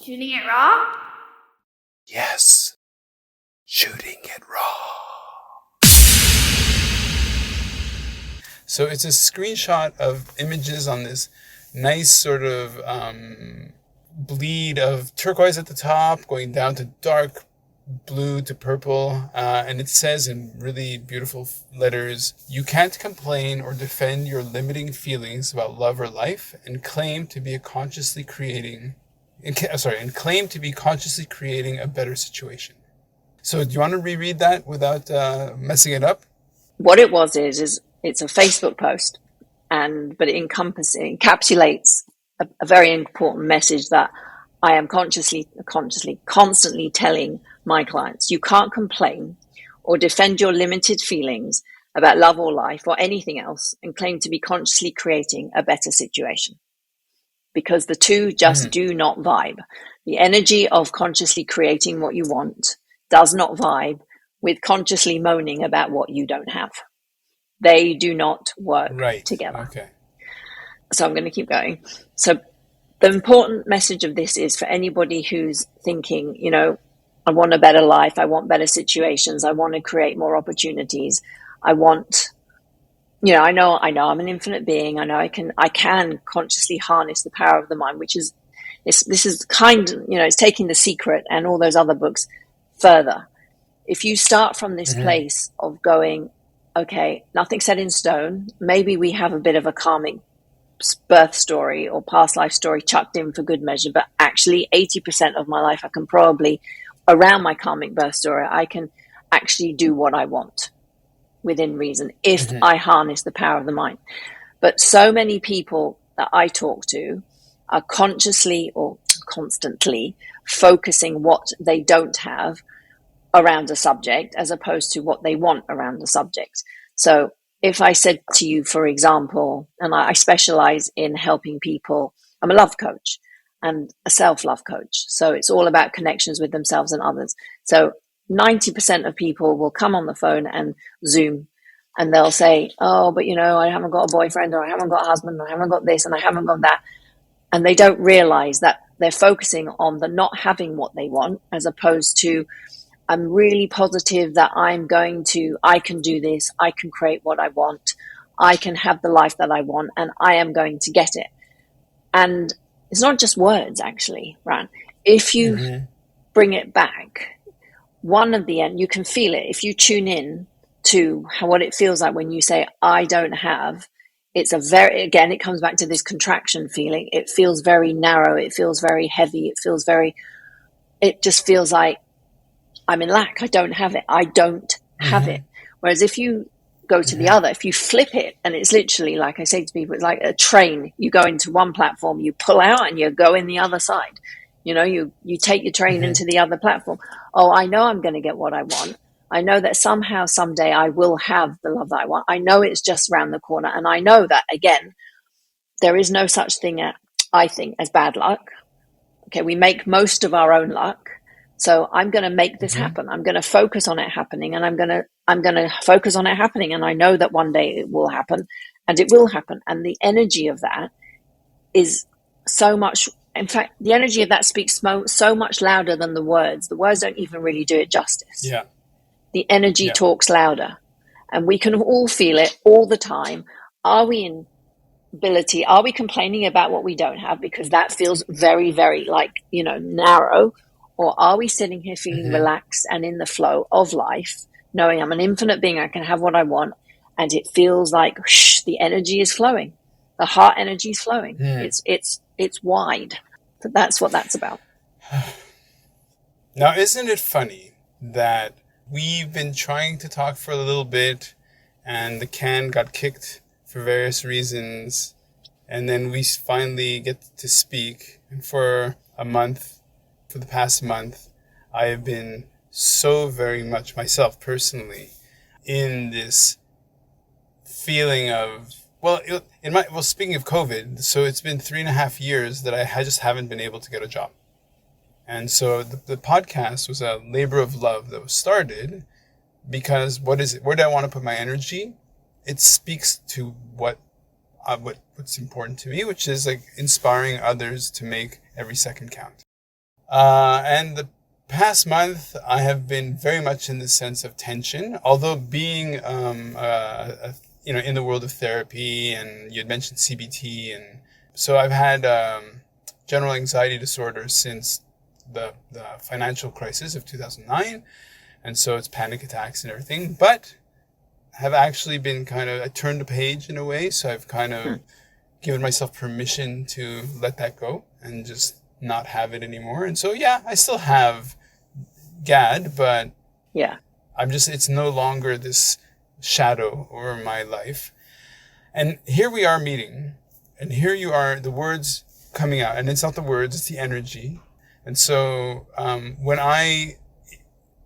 Shooting it raw? Yes. Shooting it raw. So it's a screenshot of images on this nice sort of bleed of turquoise at the top, going down to dark blue to purple, and it says in really beautiful letters, "You can't complain or defend your limiting feelings about love or life, and claim to be consciously creating a better situation." So do you want to reread that without messing it up? What it was is it's a Facebook post, but it encapsulates a very important message that I am constantly telling my clients. You can't complain or defend your limited feelings about love or life or anything else and claim to be consciously creating a better situation, because the two just do not vibe. The energy of consciously creating what you want does not vibe with consciously moaning about what you don't have. They do not work together. Okay. So I'm going to keep going. So the important message of this is for anybody who's thinking, I want a better life. I want better situations. I want to create more opportunities. I want, I know I'm an infinite being. I know I can consciously harness the power of the mind, which is, this is it's taking The Secret and all those other books further. If you start from this place of going, okay, nothing's set in stone. Maybe we have a bit of a karmic birth story or past life story chucked in for good measure, but actually 80% of my life I can probably, around my karmic birth story, I can actually do what I want within reason if I harness the power of the mind. But so many people that I talk to are consciously or constantly focusing what they don't have around a subject as opposed to what they want around the subject. So if I said to you, for example, and I specialize in helping people, I'm a love coach and a self-love coach. So it's all about connections with themselves and others. So 90% of people will come on the phone and Zoom and they'll say, oh, but I haven't got a boyfriend, or I haven't got a husband, or I haven't got this and I haven't got that. And they don't realize that they're focusing on the not having what they want, as opposed to, I'm really positive that I can do this. I can create what I want. I can have the life that I want, and I am going to get it. And it's not just words, actually, Ran. If you bring it back, you can feel it. If you tune in to what it feels like when you say, I don't have, it comes back to this contraction feeling. It feels very narrow. It feels very heavy. It just feels like, I'm in lack. I don't have it. I don't have it. Whereas if you go to the other, if you flip it, and it's literally, like I say to people, it's like a train. You go into one platform, you pull out and you go in the other side. You take your train into the other platform. Oh, I know I'm going to get what I want. I know that somehow, someday I will have the love that I want. I know it's just around the corner. And I know that, again, there is no such thing, I think, as bad luck. Okay, we make most of our own luck. So I'm going to make this happen. I'm going to focus on it happening, and I'm going to focus on it happening. And I know that one day it will happen, and it will happen. And the energy of that is so much. In fact, the energy of that speaks so much louder than the words. The words don't even really do it justice. Yeah. The energy talks louder, and we can all feel it all the time. Are we complaining about what we don't have because that feels very, very narrow? Or are we sitting here feeling relaxed and in the flow of life, knowing I'm an infinite being, I can have what I want, and it feels like the energy is flowing, the heart energy is flowing. It's wide. So that's what that's about. Now, isn't it funny that we've been trying to talk for a little bit, and the can got kicked for various reasons, and then we finally get to speak, and for the past month, I have been so very much myself personally in this feeling of, speaking of COVID, so it's been 3.5 years that I just haven't been able to get a job. And so the podcast was a labor of love that was started because where do I want to put my energy? It speaks to what's important to me, which is like inspiring others to make every second count. And the past month, I have been very much in the sense of tension, although being, in the world of therapy, and you had mentioned CBT, and so I've had general anxiety disorder since the financial crisis of 2009, and so it's panic attacks and everything, but have actually been I turned the page in a way, so I've kind of given myself permission to let that go and just not have it anymore. And so, yeah, I still have GAD, but Yeah. it's no longer this shadow over my life. And here we are meeting, and here you are, the words coming out, and it's not the words, it's the energy. And so, when I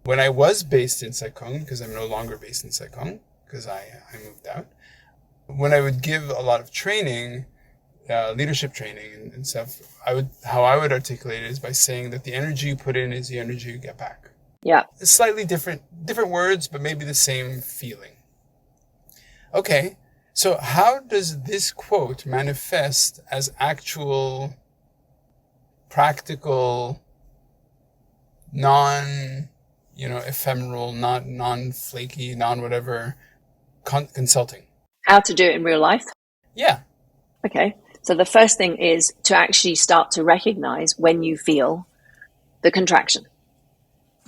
was based in Sai Kung, because I'm no longer based in Sai Kung, because I moved out, when I would give a lot of training, leadership training and stuff, how I would articulate it is by saying that the energy you put in is the energy you get back. Yeah. It's slightly different words, but maybe the same feeling. Okay, so how does this quote manifest as actual, practical, ephemeral, not non-flaky, non-whatever, consulting? How to do it in real life? Yeah. Okay. So the first thing is to actually start to recognize when you feel the contraction.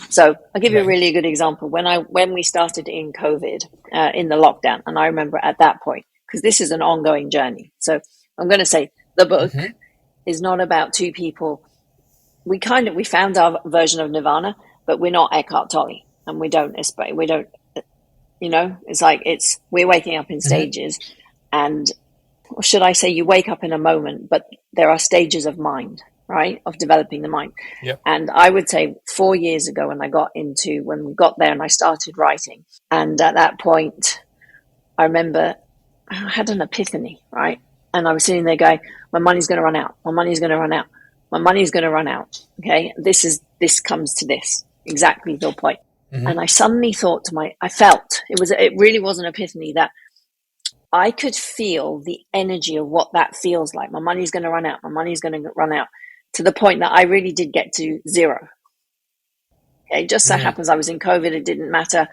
So I'll give you a really good example. When we started in COVID, in the lockdown, and I remember at that point, because this is an ongoing journey. So I'm going to say the book is not about two people. We found our version of Nirvana, but we're not Eckhart Tolle, and we don't, it's like we're waking up in stages, and or should I say you wake up in a moment, but there are stages of mind, right? Of developing the mind. Yep. And I would say 4 years ago when we got there and I started writing, and at that point, I remember I had an epiphany, right? And I was sitting there going, my money's going to run out. My money's going to run out. My money's going to run out. Okay. This comes to this, exactly your point. And I suddenly thought it really was an epiphany that I could feel the energy of what that feels like. My money's going to run out. My money's going to run out, to the point that I really did get to zero. Okay. It just so happens I was in COVID. It didn't matter.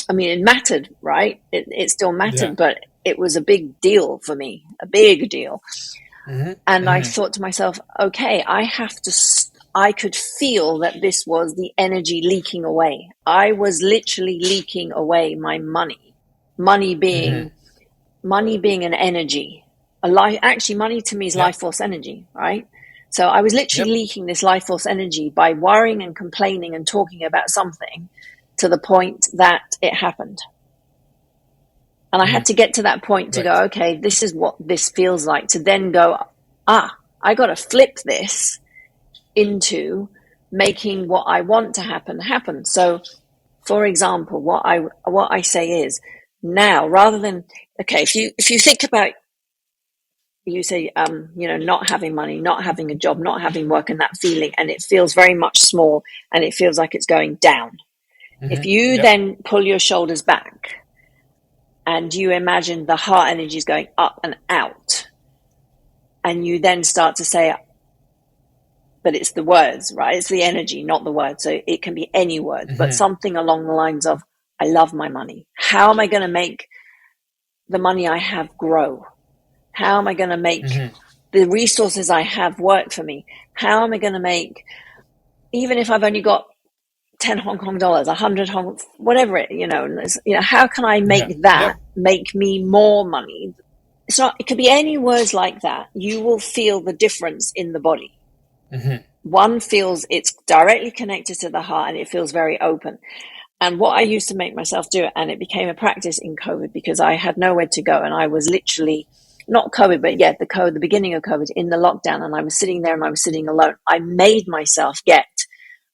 I mean, it mattered, right? It still mattered, but it was a big deal for me, a big deal. And I thought to myself, okay, I could feel that this was the energy leaking away. I was literally leaking away my money being an energy, actually money to me is life force energy, right? So I was literally leaking this life force energy by worrying and complaining and talking about something to the point that it happened. And I had to get to that point to go, okay, this is what this feels like, to then go, I got to flip this into making what I want to happen. So, for example, what I say is, now, rather than, okay, if you think about, you say, not having money, not having a job, not having work, and that feeling, and it feels very much small, and it feels like it's going down. If you then pull your shoulders back and you imagine the heart energy is going up and out, and you then start to say, but it's the words, right? It's the energy, not the words. So it can be any word, but something along the lines of, I love my money. How am I going to make the money I have grow? How am I going to make the resources I have work for me? How am I going to make, even if I've only got 10 Hong Kong dollars, 100 Hong, whatever how can I make that make me more money? It could be any words like that. You will feel the difference in the body. One feels it's directly connected to the heart and it feels very open. And what I used to make myself do, and it became a practice in COVID because I had nowhere to go, and I was literally, not COVID, but the beginning of COVID, in the lockdown, and I was sitting there and I was sitting alone. I made myself get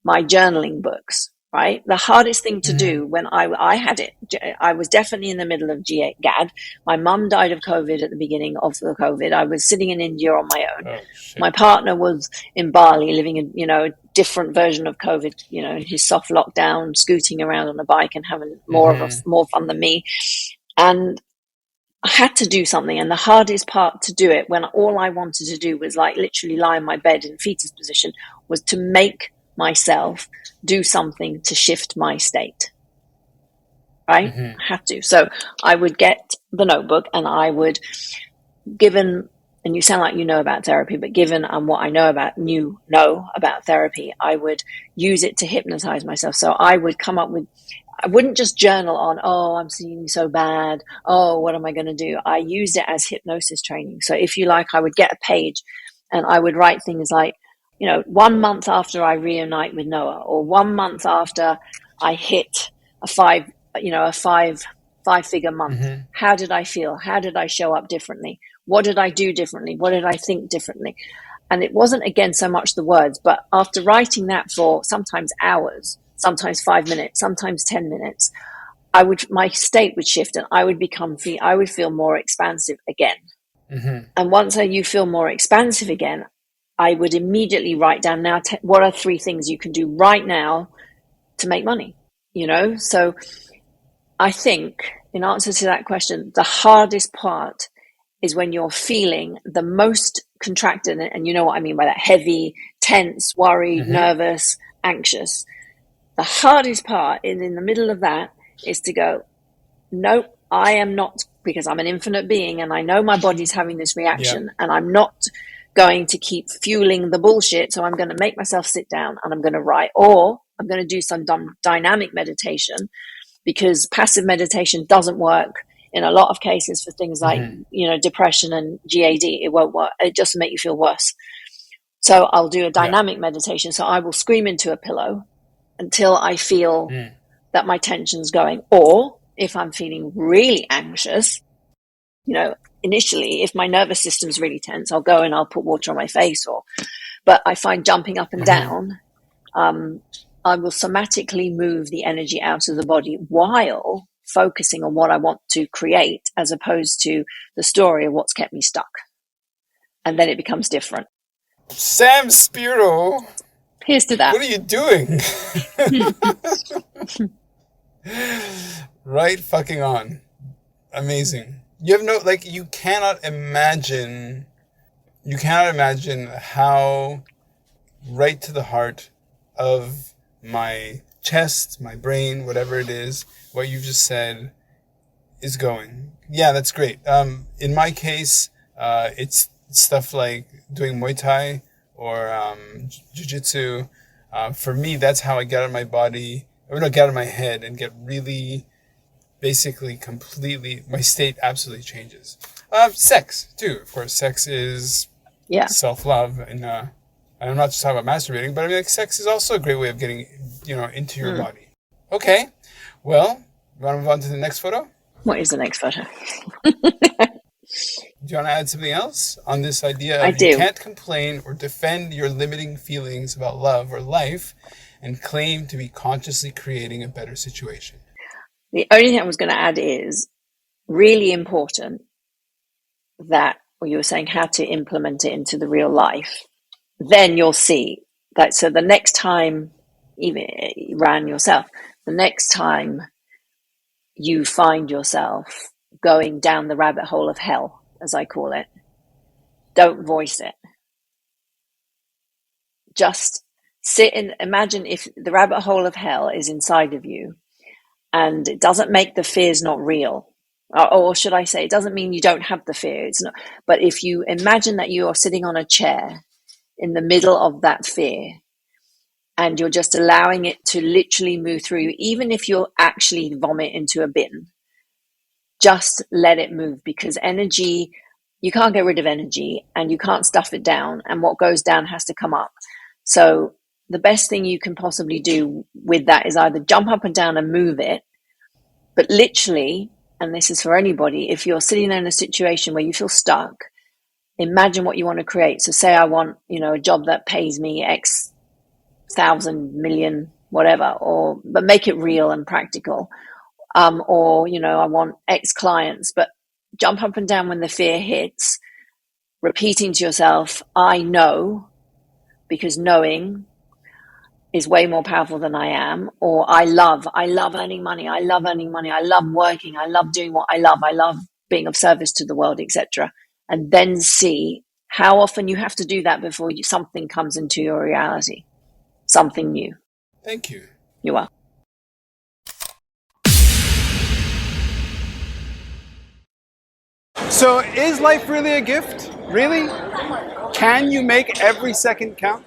my journaling books, right? The hardest thing to do when I had it, I was definitely in the middle of GAD. My mum died of COVID at the beginning of the COVID. I was sitting in India on my own. My partner was in Bali living in, a different version of COVID, his soft lockdown, scooting around on a bike and having more fun than me. And I had to do something. And the hardest part to do it, when all I wanted to do was like literally lie in my bed in fetus position, was to make myself do something to shift my state. Right? I had to. So I would get the notebook and I would, given, and you sound like you know about therapy, but given what I know about therapy, I would use it to hypnotize myself. So I would come up with, I wouldn't just journal on, oh, I'm feeling so bad. Oh, what am I going to do? I used it as hypnosis training. So if you like, I would get a page and I would write things like, 1 month after I reunite with Noah, or 1 month after I hit a five-figure month. How did I feel? How did I show up differently? What did I do differently? What did I think differently? And it wasn't, again, so much the words, but after writing that for sometimes hours, sometimes 5 minutes, sometimes 10 minutes, my state would shift and I would feel more expansive again. And once you feel more expansive again, I would immediately write down now, what are 3 things you can do right now to make money? So I think in answer to that question, the hardest part is when you're feeling the most contracted, and you know what I mean by that: heavy, tense, worried, nervous, anxious. The hardest part is in the middle of that is to go, no, I am not, because I'm an infinite being and I know my body's having this reaction and I'm not going to keep fueling the bullshit. So I'm going to make myself sit down and I'm going to write, or I'm going to do some dynamic meditation, because passive meditation doesn't work in a lot of cases for things like, depression and GAD. It won't work. It just make you feel worse. So I'll do a dynamic meditation. So I will scream into a pillow until I feel that my tension's going. Or if I'm feeling really anxious, initially, if my nervous system's really tense, I'll go and I'll put water on my face. But I find jumping up and down, I will somatically move the energy out of the body while focusing on what I want to create, as opposed to the story of what's kept me stuck. And then it becomes different. Sam Spiro, Here's to that. what are you doing? Right fucking on. Amazing. You have you cannot imagine how right to the heart of my chest, my brain, whatever it is, what you've just said is going. Yeah, that's great. In my case, it's stuff like doing Muay Thai or Jiu-Jitsu. For me, that's how I get out of my body, or get out of my head and get really, basically, completely, my state absolutely changes. Sex, too. Of course, sex is self-love. And I'm not just talking about masturbating, but I mean, sex is also a great way of getting, into your body. Okay. Well, you want to move on to the next photo? What is the next photo? Do you want to add something else on this idea of you can't complain or defend your limiting feelings about love or life and claim to be consciously creating a better situation? The only thing I was going to add is really important that, or you were saying how to implement it into the real life. Then you'll see that. So the next time, even Ran yourself, the next time you find yourself going down the rabbit hole of hell, as I call it, don't voice it. Just sit and imagine if the rabbit hole of hell is inside of you, and it doesn't make the fears not real. Or should I say, it doesn't mean you don't have the fear. It's not. But if you imagine that you are sitting on a chair in the middle of that fear, and you're just allowing it to literally move through you, even if you'll actually vomit into a bin, just let it move, because energy, you can't get rid of energy and you can't stuff it down, and what goes down has to come up. So the best thing you can possibly do with that is either jump up and down and move it, but literally, and this is for anybody, if you're sitting there in a situation where you feel stuck, imagine what you want to create. So say I want, a job that pays me X thousand million, whatever, but make it real and practical. Or, I want X clients, but jump up and down when the fear hits, repeating to yourself, I know, because knowing is way more powerful than I am. Or I love earning money. I love earning money. I love working. I love doing what I love. I love being of service to the world, etc. And then see how often you have to do that before something comes into your reality, something new. Thank you. You are. So is life really a gift? Really? Can you make every second count?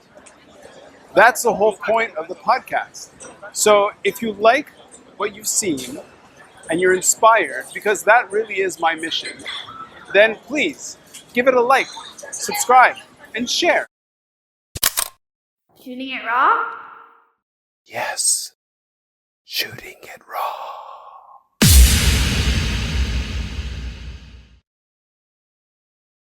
That's the whole point of the podcast. So if you like what you've seen and you're inspired, because that really is my mission, then please give it a like, subscribe, and share. Shooting it raw? Yes, shooting it raw.